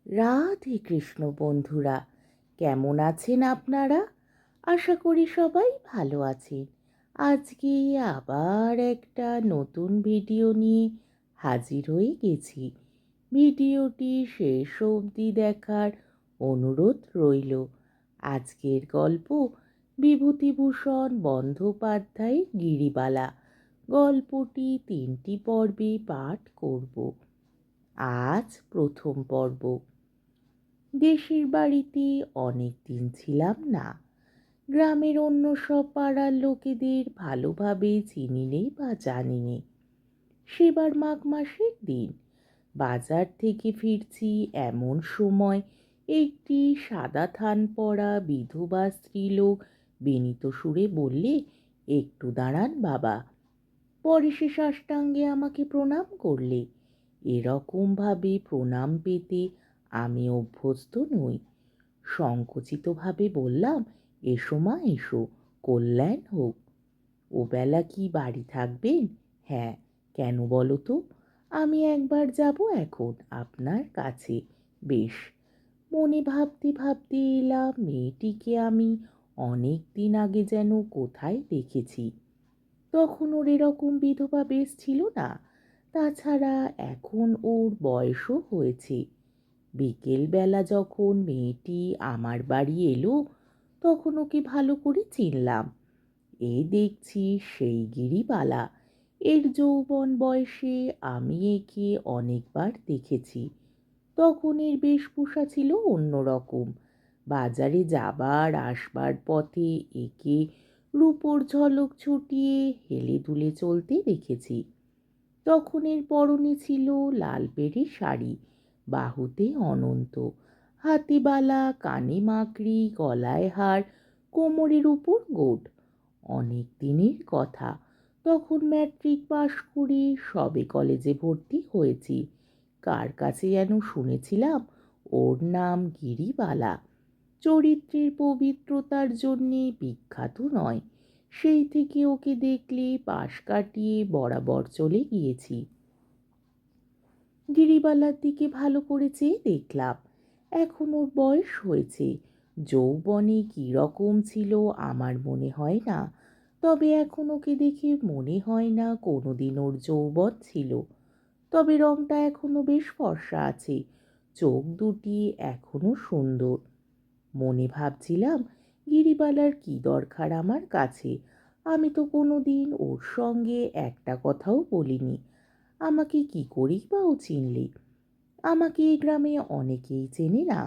রাধে কৃষ্ণ বন্ধুরা, কেমন আছেন আপনারা? আশা করি সবাই ভালো আছেন। আজকে আবার একটা নতুন ভিডিও নিয়ে হাজির হয়ে গেছি। ভিডিওটি শেষ অবধি দেখার অনুরোধ রইল। আজকের গল্প বিভূতিভূষণ বন্দ্যোপাধ্যায়ের গিরিবালা। গল্পটি 3টি পর্বে পাঠ করব। আজ প্রথম পর্ব। দেশের বাড়িতে অনেক দিন ছিলাম না। গ্রামের অন্য সব পাড়ার লোকেদের ভালোভাবে চিনিনে বা জানিনে। সেবার মাঘ মাসের দিন বাজার থেকে ফিরছি এমন সময় একটি সাদা থান পরা বিধবা স্ত্রীলোক বিনীত সুরে বললে, একটু দাঁড়ান বাবা। পরে সে সাষ্টাঙ্গে আমাকে প্রণাম করলে। এরকমভাবে প্রণাম পেতে আমি অভ্যস্ত নই। সংকুচিতভাবে বললাম, এসো মা এসো, কল্যাণ হোক। ওবেলা কি বাড়ি থাকবেন? হ্যাঁ, কেন বলো তো? আমি একবার যাব এখন আপনার কাছে। বেশ। মনে ভাবতে ভাবতে এলাম মেয়েটিকে আমি অনেক দিন আগে যেন কোথায় দেখেছি। তখন ওর এরকম বিধবা বেশ ছিল না। তাছাড়া এখন ওর বয়সও হয়েছে। বিকেলবেলা যখন মেয়েটি আমার বাড়ি এলো তখন ওকে ভালো করে চিনলাম। এই দেখছি সেই গিরিবালা। এর যৌবন বয়সে আমি একে অনেকবার দেখেছি। তখন এর বেশভূষা ছিল অন্যরকম। বাজারে যাবার আসবার পথে একে রূপোর ঝলক ছুটিয়ে হেলে দুলে চলতে দেখেছি। তখন এর পরনে ছিল লাল পেড়ে শাড়ি, বাহুতে অনন্ত, হাতে বালা, কানে মাকড়ি, গলায় হার, কোমরের উপর গোট। অনেক দিনের কথা। তখন ম্যাট্রিক পাশ করে সবে কলেজে ভর্তি হয়েছি। কার কাছে যেন শুনেছিলাম ওর নাম গিরিবালা। চরিত্রের পবিত্রতার জন্যে বিখ্যাত নয়। সেই থেকে ওকে দেখলে পাশ কাটিয়ে বরাবর চলে গিয়েছি। গিরিবালার দিকে ভালো করে চেয়ে দেখলাম। এখন ওর বয়স হয়েছে। যৌবনে কী রকম ছিল আমার মনে হয় না। তবে এখন ওকে দেখে মনে হয় না কোনোদিন ওর যৌবন ছিল। তবে রংটা এখনো বেশ ফর্সা আছে। চোখ দুটি এখনো সুন্দর। মনে ভাবছিলাম, গিরিবালার কি দরকার আমার কাছে? আমি তো কোনোদিন ওর সঙ্গে একটা কথাও বলিনি। আমাকে কি করেই বা ও চিনলে? আমাকে এই গ্রামে অনেকেই চেনে না,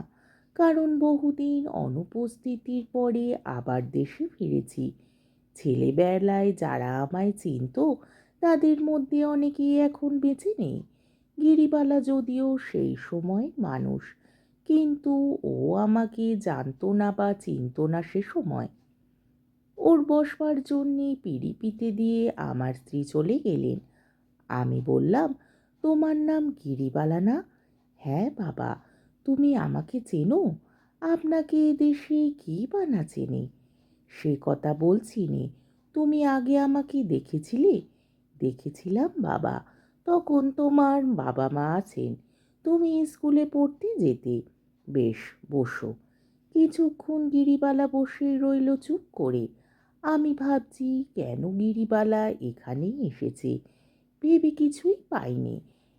কারণ বহুদিন অনুপস্থিতির পরে আবার দেশে ফিরেছি। ছেলেবেলায় যারা আমায় চিনত তাদের মধ্যে অনেকেই এখন বেঁচে নেই। গিরিবালা যদিও সেই সময় মানুষ, কিন্তু ও আমাকে জানতো না বা চিনত না সে সময়। ওর বসবার জন্যে পিঁড়ি পিতে দিয়ে আমার স্ত্রী চলে গেলেন। আমি বললাম, তোমার নাম গিরিবালা না? হ্যাঁ বাবা। তুমি আমাকে চেনো? আপনাকে এ দেশে কি বা না চেনে? সে কথা বলছি নে। তুমি আগে আমাকে দেখেছিলে? দেখেছিলাম বাবা। তখন তোমার বাবা মা আছেন। তুমি স্কুলে পড়তে যেতে। বেশ, বসো। কিছুক্ষণ গিরিবালা বসে রইল চুপ করে। আমি ভাবছি কেন গিরিবালা এখানেই এসেছে। ভেবে কিছুই পাইনি।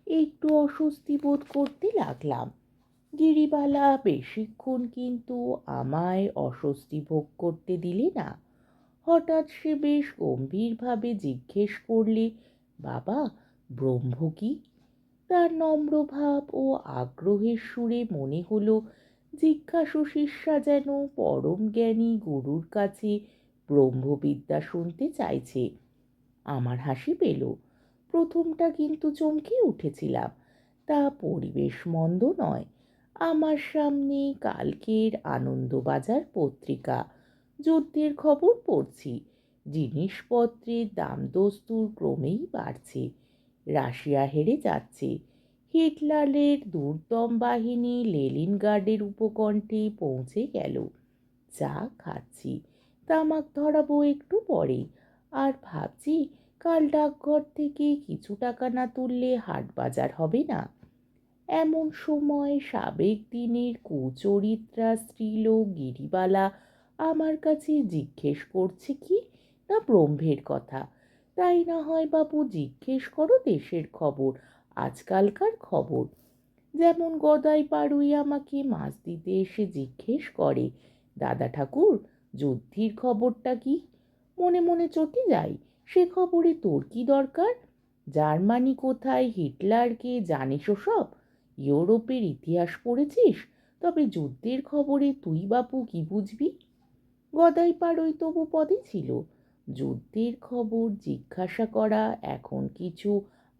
একটু অস্বস্তি বোধ করতে লাগলাম। গিরিবালা বেশিক্ষণ কিন্তু আমায় অস্বস্তি ভোগ করতে দিলে না। হঠাৎ সে বেশ গম্ভীরভাবে জিজ্ঞেস করলে, বাবা, ব্রহ্ম কি? তার নম্র ভাব ও আগ্রহের সুরে মনে হলো জিজ্ঞাসু শিষ্যা যেন পরম জ্ঞানী গুরুর কাছে ব্রহ্মবিদ্যা শুনতে চাইছে। আমার হাসি পেল। প্রথমটা কিন্তু চমকে উঠেছিলাম। তা পরিবেশ মন্দ নয়। আমার সামনে কালকের আনন্দবাজার পত্রিকা। যুদ্ধের খবর পড়ছি। জিনিসপত্রের দাম দস্তুর ক্রমেই বাড়ছে। রাশিয়া হেরে যাচ্ছে। হিটলারের দুর্দম বাহিনী লেনিনগ্রাডের উপকণ্ঠে পৌঁছে গেল। চা খাচ্ছি। তামাক ধরাবো একটু পরেই। আর ভাবছি কাল ডাকঘর থেকে কিছু টাকা না তুললে হাট বাজার হবে না। এমন সময় সাবেক দিনের কুচরিত্রা স্ত্রীলোক গিরিবালা আমার কাছে জিজ্ঞেস করছে কি না ব্রহ্মের কথা। তাই না হয় বাবু জিজ্ঞেস করো দেশের খবর, আজকালকার খবর। যেমন গদাই পাড়ুই আমাকে মাছ দিতে এসে জিজ্ঞেস করে, দাদা ঠাকুর যুদ্ধের খবরটা কি? মনে মনে চটে যাই, সে খবরে তোর কি দরকার? জার্মানি কোথায়, হিটলারকে জানিস সব? ইউরোপের ইতিহাস পড়েছিস? তবে যুদ্ধের খবরে তুই বাপু কি বুঝবি? গদাই পাড়ুই তবু পদে ছিল। যুদ্ধের খবর জিজ্ঞাসা করা এখন কিছু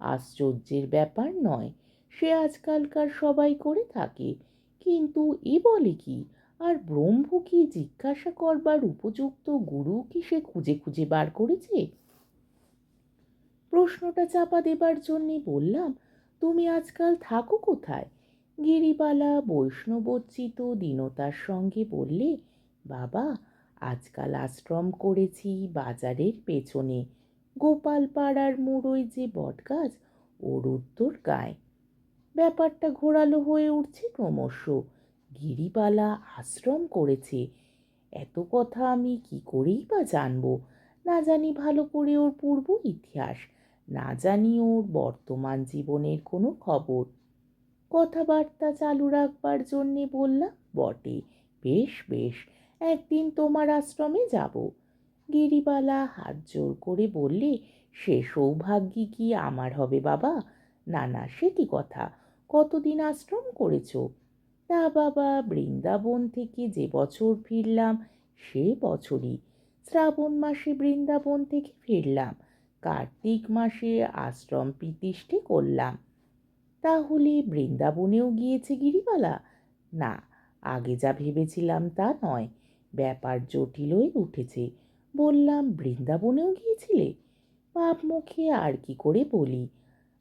আশ্চর্যের ব্যাপার নয়, সে আজকালকার সবাই করে থাকে। কিন্তু এ বলে কি, আর ব্রহ্ম কি জিজ্ঞাসা করবার উপযুক্ত গুরু কি সে খুঁজে খুঁজে বার করেছে? প্রশ্নটা চাপা দেবার জন্যে বললাম, তুমি আজকাল থাকো কোথায়? গিরিবালা বৈষ্ণবোচ্চিত দীনতার সঙ্গে বললে, বাবা আজকাল আশ্রম করেছি বাজারের পেছনে, গোপাল পাড়ার মোড়ই যে বটগাছ ওর উত্তর গায়ে। ব্যাপারটা ঘোরালো হয়ে উঠছে ক্রমশ। গিরিবালা আশ্রম করেছে, এত কথা আমি কি করেই বা জানবো? না জানি ভালো করে ওর পূর্ব ইতিহাস, না জানি ওর বর্তমান জীবনের কোনো খবর। কথাবার্তা চালু রাখবার জন্যে বললাম, বটে, বেশ বেশ, একদিন তোমার আশ্রমে যাব। গিরিবালা হাত জোর করে বললে, সে সৌভাগ্যি কি আমার হবে বাবা? না না, সে কি কথা, কতদিন আশ্রম করেছ? তা বাবা বৃন্দাবন থেকে যে বছর ফিরলাম সে বছরই। শ্রাবণ মাসে বৃন্দাবন থেকে ফিরলাম, কার্তিক মাসে আশ্রম প্রতিষ্ঠে করলাম। তাহলে বৃন্দাবনেও গিয়েছে গিরিবালা? না, আগে যা ভেবেছিলাম তা নয়, ব্যাপার জটিল হয়ে উঠেছে। বললাম, বৃন্দাবনেও গিয়েছিলে? পাপ মুখে আর কি করে বলি।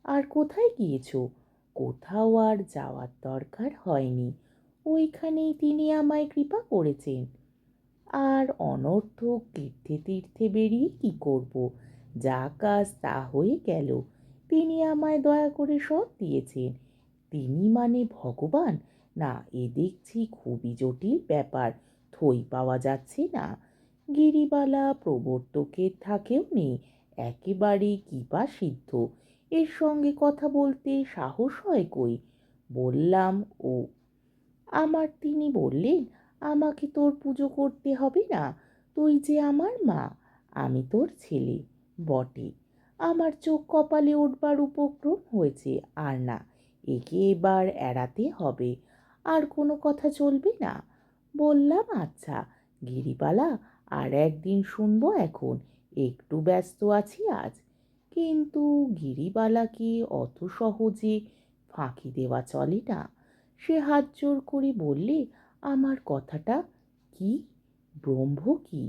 আর কোথায় গিয়েছ? কোথাও আর যাওয়ার দরকার হয়নি, ওইখানেই তিনি আমায় কৃপা করেছেন। আর অনর্থক তীর্থে তীর্থে বেরিয়ে কি করব? যা কাজ তা হয়ে গেল, তিনি আমায় দয়া করে সব দিয়েছেন। তিনি মানে ভগবান? না, এ দেখছি খুবই জটিল ব্যাপার, থই পাওয়া যাচ্ছে না। গিরিবালা প্রবর্তকের থাকেও নেই, একেবারে কৃপা সিদ্ধ, এর সঙ্গে কথা বলতে সাহস হয় কই? বললাম, ও আমার। তিনি বললেন, আমাকে তোর পুজো করতে হবে না, তুই যে আমার মা, আমি তোর ছেলে। বটে, আমার চোখ কপালে উঠবার উপক্রম হয়েছে, আর না, একে এবার এড়াতে হবে, আর কোনো কথা চলবে না। বললাম, আচ্ছা গিরিবালা, আর একদিন শুনবো, এখন একটু ব্যস্ত আছি আজ। কিন্তু গিরিবালাকে অত সহজে ফাঁকি দেওয়া চলে না। সে হাত জোর করে বললে, আমার কথাটা কি? ব্রহ্ম কি?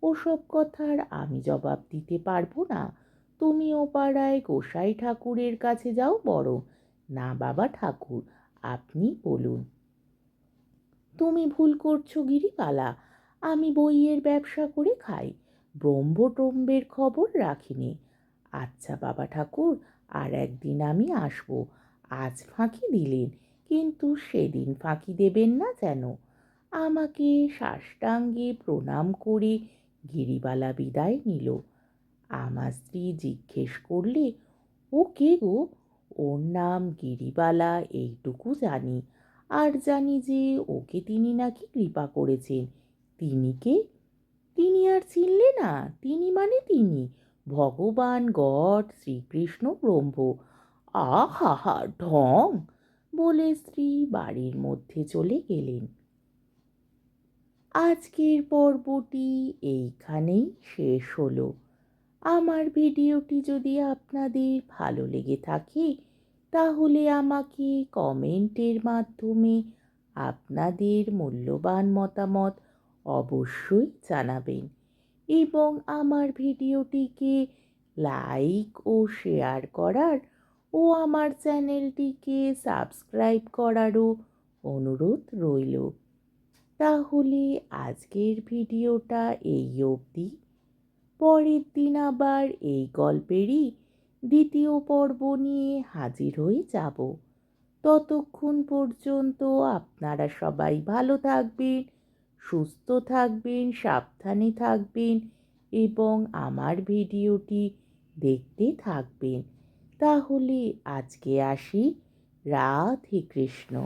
ওসব কথার আমি জবাব দিতে পারবো না। তুমি ও পাড়ায় গোসাই ঠাকুরের কাছে যাও বরং। না বাবা ঠাকুর, আপনি বলুন। তুমি ভুল করছো গিরিবালা, আমি বইয়ের ব্যবসা করে খাই, ব্রহ্ম টম্বের খবর রাখিনি। আচ্ছা বাবা ঠাকুর, আর একদিন আমি আসবো। আজ ফাঁকি দিলেন, কিন্তু সেদিন ফাঁকি দেবেন না যেন। আমাকে সাষ্টাঙ্গে প্রণাম করে গিরিবালা বিদায় নিল। আমার স্ত্রী জিজ্ঞেস করলে, ও কে গো? ওর নাম গিরিবালা এইটুকু জানি, আর জানি যে ওকে তিনি নাকি কৃপা করেছেন। তিনি কে? তিনি আর চিনলে না? তিনি মানে তিনি ভগবান গড শ্রীকৃষ্ণ ব্রহ্ম। আহা হা ঢং, বলে স্ত্রী বাড়ির মধ্যে চলে গেলেন। আজকের পর্বটি এইখানেই শেষ হলো। আমার ভিডিওটি যদি আপনাদের ভালো লেগে থাকে তাহলে আমাকে কমেন্টের মাধ্যমে আপনাদের মূল্যবান মতামত অবশ্যই জানাবেন, এবং আমার ভিডিওটিকে লাইক ও শেয়ার করার ও আমার চ্যানেলটিকে সাবস্ক্রাইব করারও অনুরোধ রইল। তাহলে আজকের ভিডিওটা এই অবধি। পরের দিন আবার এই গল্পেরই দ্বিতীয় পর্ব নিয়ে হাজির হয়ে যাব। ততক্ষণ পর্যন্ত আপনারা সবাই ভালো থাকবেন, সুস্থ থাকবেন, সাবধানে থাকবেন এবং আমার ভিডিওটি দেখতে থাকবেন। তাহলে আজকে আসি। রাধে কৃষ্ণ।